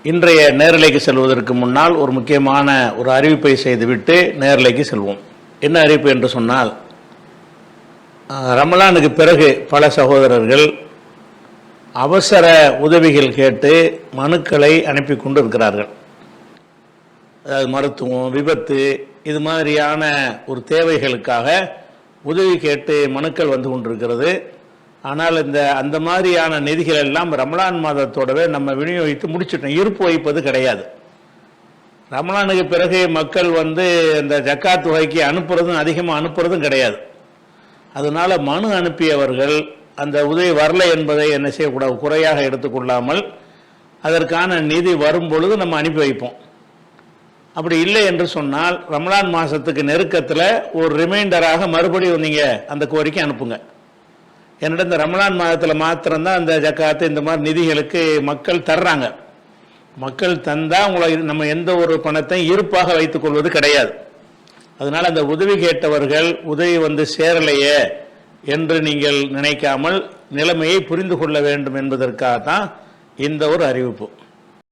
இன்றைய நேரலைக்கு செல்வதற்கு முன்னால் ஒரு முக்கியமான ஒரு அறிவிப்பை செய்துவிட்டு நேரலைக்கு செல்வோம். என்ன அறிவிப்பு என்று சொன்னால், ரமலானுக்கு பிறகு பல சகோதரர்கள் அவசர உதவிகள் கேட்டு மனுக்களை அனுப்பி கொண்டு இருக்கிறார்கள். அதாவது மருத்துவம், விபத்து, இது மாதிரியான ஒரு தேவைகளுக்காக உதவி கேட்டு மனுக்கள் வந்து கொண்டிருக்கிறது. ஆனால் அந்த மாதிரியான நிதிகள் எல்லாம் ரமலான் மாதத்தோடவே நம்ம விநியோகித்து முடிச்சிட்டோம். இருப்பு வைப்பது கிடையாது. ரமலானுக்கு பிறகு மக்கள் இந்த ஜக்காத் தொகைக்கு அனுப்புறதும் அதிகமாக அனுப்புறதும் கிடையாது. அதனால மனு அனுப்பியவர்கள் அந்த உதவி வரலை என்பதை என்ன செய்யக்கூடாது, குறையாக எடுத்துக்கொள்ளாமல் அதற்கான நிதி வரும் பொழுது நம்ம அனுப்பி வைப்போம். அப்படி இல்லை என்று சொன்னால் ரமலான் மாதத்துக்கு நெருக்கத்தில் ஒரு ரிமைண்டராக மறுபடியும் நீங்கள் அந்த கோரிக்கை அனுப்புங்க. என்னிடம் இந்த ரமலான் மாதத்தில் மாத்திரம்தான் அந்த ஜக்காத்து இந்த மாதிரி நிதிகளுக்கு மக்கள் தர்றாங்க. மக்கள் தந்தால் உங்களை நம்ம எந்த ஒரு பணத்தையும் இருப்பாக வைத்துக் கொள்வது கிடையாது. அதனால் அந்த உதவி கேட்டவர்கள் உதவி சேரலையே என்று நீங்கள் நினைக்காமல் நிலைமையை புரிந்து கொள்ள வேண்டும் என்பதற்காகத்தான் இந்த ஒரு அறிவிப்பு.